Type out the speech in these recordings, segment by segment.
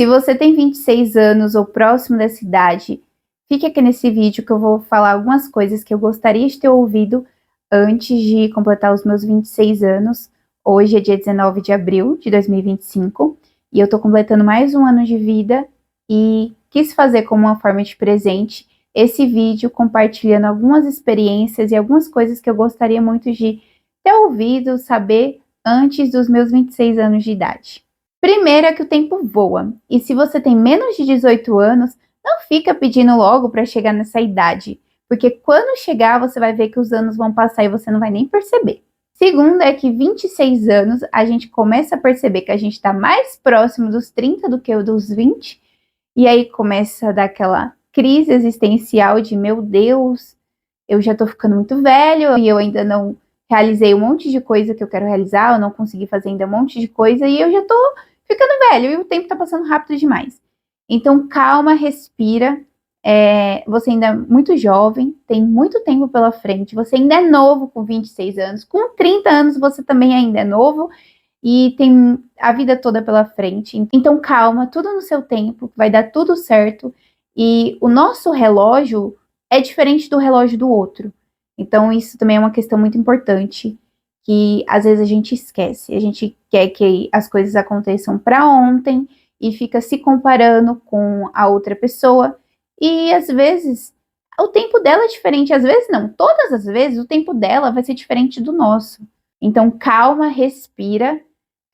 Se você tem 26 anos ou próximo dessa idade, fique aqui nesse vídeo que eu vou falar algumas coisas que eu gostaria de ter ouvido antes de completar os meus 26 anos. Hoje é dia 19 de abril de 2025 e eu tô completando mais um ano de vida e quis fazer como uma forma de presente esse vídeo compartilhando algumas experiências e algumas coisas que eu gostaria muito de ter ouvido, saber antes dos meus 26 anos de idade. Primeiro é que o tempo voa, e se você tem menos de 18 anos, não fica pedindo logo para chegar nessa idade, porque quando chegar você vai ver que os anos vão passar e você não vai nem perceber. Segundo é que 26 anos a gente começa a perceber que a gente está mais próximo dos 30 do que o dos 20, e aí começa a dar aquela crise existencial de meu Deus, eu já tô ficando muito velho e eu ainda não realizei um monte de coisa que eu quero realizar, eu não consegui fazer ainda um monte de coisa e eu já tô ficando velho e o tempo tá passando rápido demais. Então, calma, respira. Você ainda é muito jovem, tem muito tempo pela frente, você ainda é novo com 26 anos, com 30 anos você também ainda é novo e tem a vida toda pela frente. Então, calma, tudo no seu tempo, vai dar tudo certo. E o nosso relógio é diferente do relógio do outro. Então, isso também é uma questão muito importante que às vezes a gente esquece. A gente quer que as coisas aconteçam para ontem e fica se comparando com a outra pessoa. E às vezes o tempo dela é diferente, às vezes não, todas as vezes o tempo dela vai ser diferente do nosso. Então, calma, respira,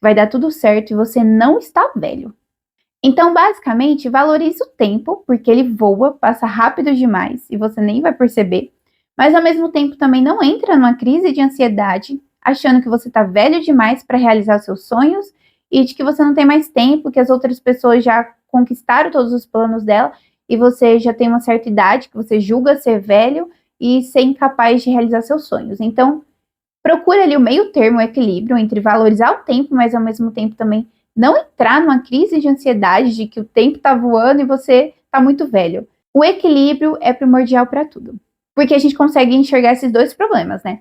vai dar tudo certo e você não está velho. Então, basicamente, valorize o tempo, porque ele voa, passa rápido demais e você nem vai perceber. Mas, ao mesmo tempo, também não entra numa crise de ansiedade, achando que você está velho demais para realizar seus sonhos e de que você não tem mais tempo, que as outras pessoas já conquistaram todos os planos dela e você já tem uma certa idade, que você julga ser velho e ser incapaz de realizar seus sonhos. Então, procure ali o meio termo, o equilíbrio entre valorizar o tempo, mas ao mesmo tempo também não entrar numa crise de ansiedade de que o tempo está voando e você está muito velho. O equilíbrio é primordial para tudo, porque a gente consegue enxergar esses dois problemas, né?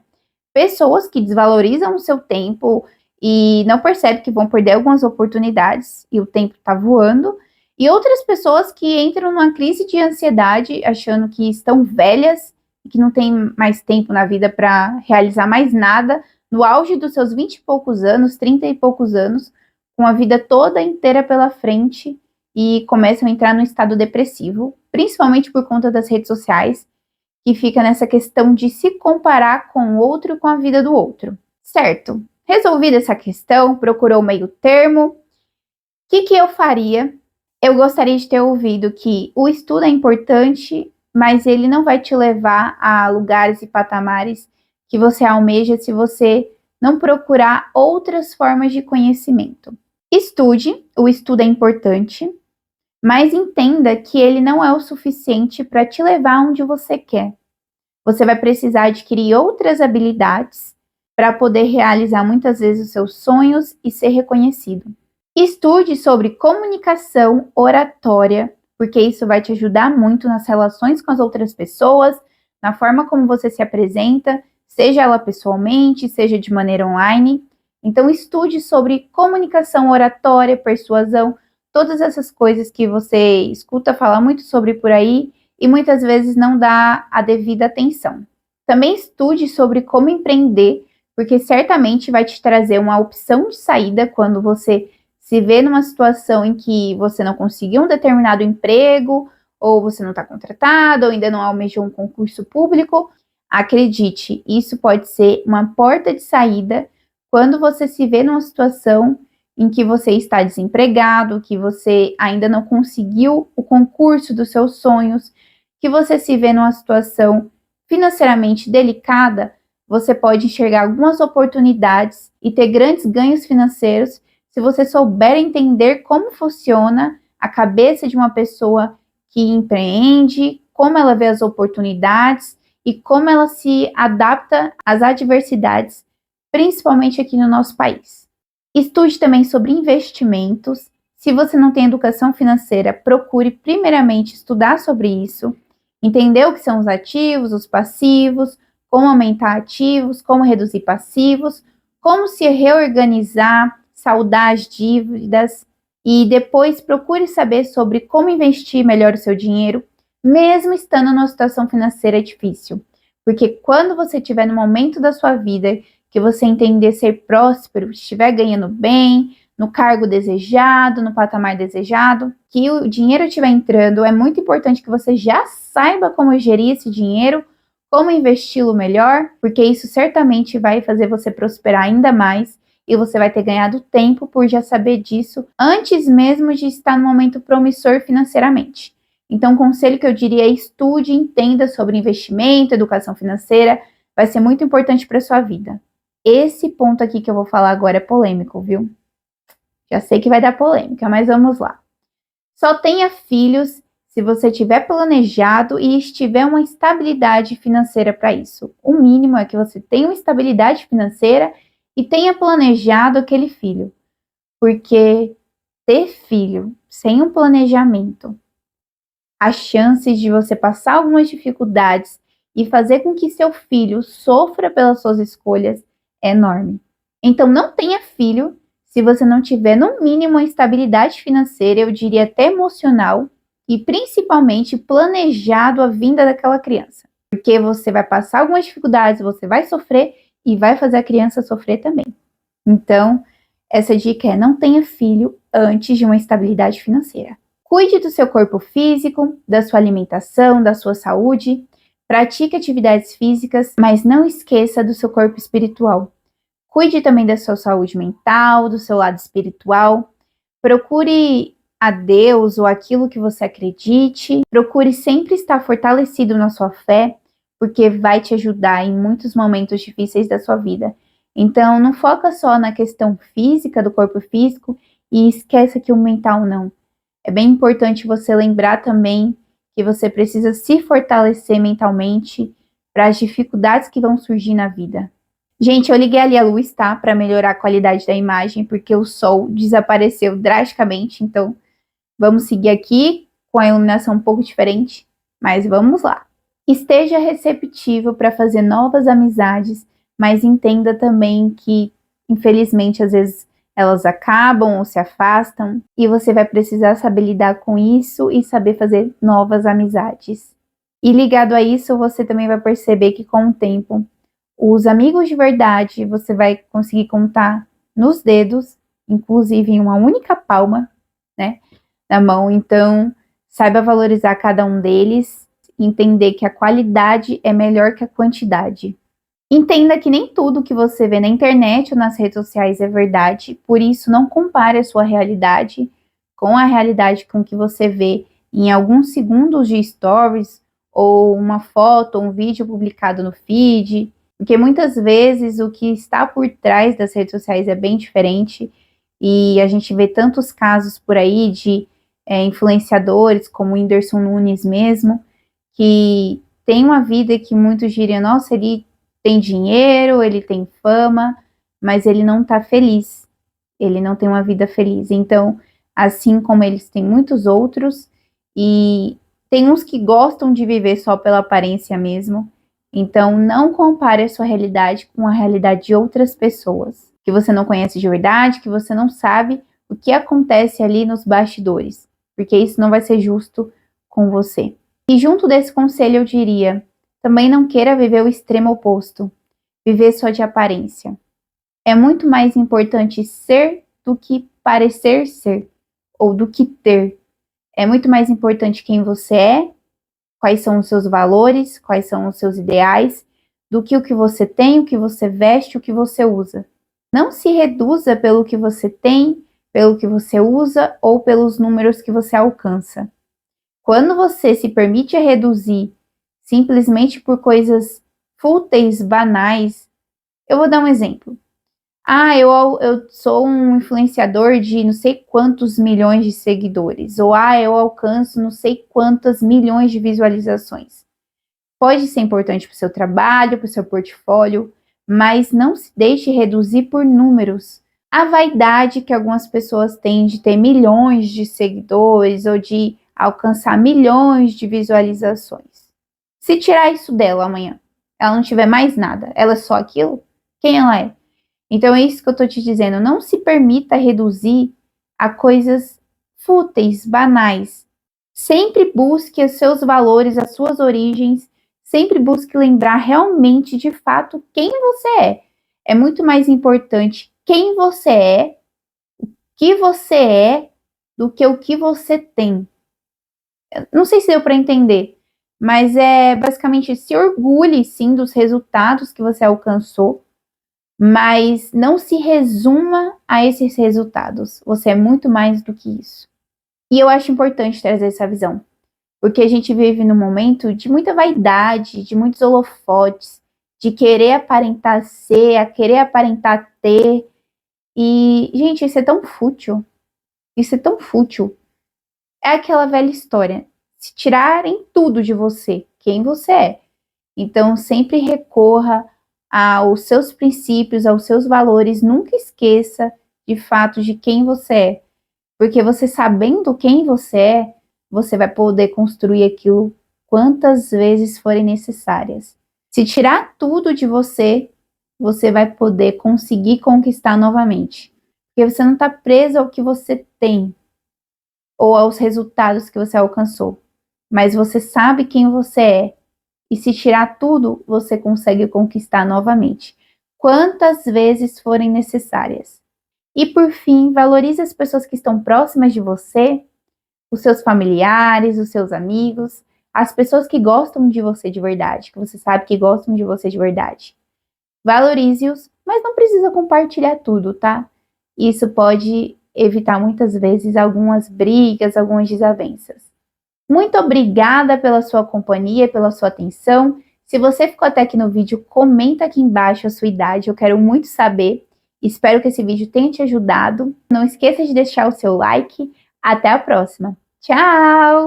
Pessoas que desvalorizam o seu tempo e não percebem que vão perder algumas oportunidades e o tempo está voando, e outras pessoas que entram numa crise de ansiedade achando que estão velhas e que não tem mais tempo na vida para realizar mais nada, no auge dos seus 20 e poucos anos, 30 e poucos anos, com a vida toda inteira pela frente e começam a entrar no estado depressivo, principalmente por conta das redes sociais, que fica nessa questão de se comparar com o outro, com a vida do outro. Certo, resolvida essa questão, procurou o meio termo, o que eu faria? Eu gostaria de ter ouvido que o estudo é importante, mas ele não vai te levar a lugares e patamares que você almeja se você não procurar outras formas de conhecimento. Estude, o estudo é importante, mas entenda que ele não é o suficiente para te levar onde você quer. Você vai precisar adquirir outras habilidades para poder realizar muitas vezes os seus sonhos e ser reconhecido. Estude sobre comunicação oratória, porque isso vai te ajudar muito nas relações com as outras pessoas, na forma como você se apresenta, seja ela pessoalmente, seja de maneira online. Então, estude sobre comunicação oratória, persuasão, todas essas coisas que você escuta falar muito sobre por aí e muitas vezes não dá a devida atenção. Também estude sobre como empreender, porque certamente vai te trazer uma opção de saída quando você se vê numa situação em que você não conseguiu um determinado emprego, ou você não está contratado, ou ainda não almejou um concurso público. Acredite, isso pode ser uma porta de saída quando você se vê numa situação em que você está desempregado, que você ainda não conseguiu o concurso dos seus sonhos, que você se vê numa situação financeiramente delicada, você pode enxergar algumas oportunidades e ter grandes ganhos financeiros se você souber entender como funciona a cabeça de uma pessoa que empreende, como ela vê as oportunidades e como ela se adapta às adversidades, principalmente aqui no nosso país. Estude também sobre investimentos. Se você não tem educação financeira, procure primeiramente estudar sobre isso, entender o que são os ativos, os passivos, como aumentar ativos, como reduzir passivos, como se reorganizar, saldar as dívidas, E depois procure saber sobre como investir melhor o seu dinheiro, mesmo estando numa situação financeira difícil. Porque quando você estiver no momento da sua vida que você entender ser próspero, estiver ganhando bem, no cargo desejado, no patamar desejado, que o dinheiro estiver entrando, é muito importante que você já saiba como gerir esse dinheiro, como investi-lo melhor, porque isso certamente vai fazer você prosperar ainda mais e você vai ter ganhado tempo por já saber disso antes mesmo de estar no momento promissor financeiramente. Então, o conselho que eu diria é estude e entenda sobre investimento, educação financeira, vai ser muito importante para a sua vida. Esse ponto aqui que eu vou falar agora é polêmico, viu? Já sei que vai dar polêmica, mas vamos lá. Só tenha filhos se você tiver planejado e estiver uma estabilidade financeira para isso. O mínimo é que você tenha uma estabilidade financeira e tenha planejado aquele filho. Porque ter filho sem um planejamento, as chances de você passar algumas dificuldades e fazer com que seu filho sofra pelas suas escolhas é enorme. Então, não tenha filho se você não tiver, no mínimo, uma estabilidade financeira, eu diria até emocional, e principalmente planejado a vinda daquela criança. Porque você vai passar algumas dificuldades, você vai sofrer e vai fazer a criança sofrer também. Então, essa dica é: não tenha filho antes de uma estabilidade financeira. Cuide do seu corpo físico, da sua alimentação, da sua saúde. Pratique atividades físicas, mas não esqueça do seu corpo espiritual. Cuide também da sua saúde mental, do seu lado espiritual. Procure a Deus ou aquilo que você acredite. Procure sempre estar fortalecido na sua fé, porque vai te ajudar em muitos momentos difíceis da sua vida. Então, não foca só na questão física, do corpo físico, e esqueça que o mental não. É bem importante você lembrar também que você precisa se fortalecer mentalmente para as dificuldades que vão surgir na vida. Gente, eu liguei ali a luz, tá? Para melhorar a qualidade da imagem, porque o sol desapareceu drasticamente. Então, vamos seguir aqui com a iluminação um pouco diferente, mas vamos lá. Esteja receptivo para fazer novas amizades, mas entenda também que, infelizmente, às vezes elas acabam ou se afastam, e você vai precisar saber lidar com isso e saber fazer novas amizades. E ligado a isso, você também vai perceber que com o tempo, os amigos de verdade você vai conseguir contar nos dedos, inclusive em uma única palma, né, na mão. Então, saiba valorizar cada um deles, entender que a qualidade é melhor que a quantidade. Entenda que nem tudo que você vê na internet ou nas redes sociais é verdade, por isso não compare a sua realidade com a realidade com que você vê em alguns segundos de stories ou uma foto ou um vídeo publicado no feed, porque muitas vezes o que está por trás das redes sociais é bem diferente e a gente vê tantos casos por aí de influenciadores como o Whindersson Nunes mesmo, que tem uma vida que muitos diriam, nossa, ele tem dinheiro, ele tem fama, mas ele não tá feliz. Ele não tem uma vida feliz. Então, assim como eles, tem muitos outros, e tem uns que gostam de viver só pela aparência mesmo. Então, não compare a sua realidade com a realidade de outras pessoas, que você não conhece de verdade, que você não sabe o que acontece ali nos bastidores, porque isso não vai ser justo com você. E junto desse conselho, eu diria: também não queira viver o extremo oposto, viver só de aparência. É muito mais importante ser do que parecer ser, ou do que ter. É muito mais importante quem você é, quais são os seus valores, quais são os seus ideais, do que o que você tem, o que você veste, o que você usa. Não se reduza pelo que você tem, pelo que você usa ou pelos números que você alcança. Quando você se permite reduzir simplesmente por coisas fúteis, banais. Eu vou dar um exemplo. Eu sou um influenciador de não sei quantos milhões de seguidores. Ou, eu alcanço não sei quantas milhões de visualizações. Pode ser importante para o seu trabalho, para o seu portfólio, mas não se deixe reduzir por números. A vaidade que algumas pessoas têm de ter milhões de seguidores ou de alcançar milhões de visualizações. Se tirar isso dela amanhã, ela não tiver mais nada, ela é só aquilo, quem ela é? Então é isso que eu tô te dizendo, não se permita reduzir a coisas fúteis, banais. Sempre busque os seus valores, as suas origens, sempre busque lembrar realmente, de fato, quem você é. É muito mais importante quem você é, o que você é, do que o que você tem. Não sei se deu para entender, mas é basicamente se orgulhe sim dos resultados que você alcançou, mas não se resuma a esses resultados. Você é muito mais do que isso. E eu acho importante trazer essa visão, porque a gente vive num momento de muita vaidade, de muitos holofotes, de querer aparentar ser, a querer aparentar ter. E, gente, isso é tão fútil. Isso é tão fútil. É aquela velha história. Se tirarem tudo de você, quem você é. Então, sempre recorra aos seus princípios, aos seus valores. Nunca esqueça, de fato, de quem você é. Porque você sabendo quem você é, você vai poder construir aquilo quantas vezes forem necessárias. Se tirar tudo de você, você vai poder conseguir conquistar novamente. Porque você não está preso ao que você tem ou aos resultados que você alcançou. Mas você sabe quem você é. E se tirar tudo, você consegue conquistar novamente. Quantas vezes forem necessárias. E por fim, valorize as pessoas que estão próximas de você, os seus familiares, os seus amigos, as pessoas que gostam de você de verdade, que você sabe que gostam de você de verdade. Valorize-os, mas não precisa compartilhar tudo, tá? Isso pode evitar muitas vezes algumas brigas, algumas desavenças. Muito obrigada pela sua companhia, pela sua atenção. Se você ficou até aqui no vídeo, comenta aqui embaixo a sua idade, eu quero muito saber. Espero que esse vídeo tenha te ajudado. Não esqueça de deixar o seu like. Até a próxima. Tchau!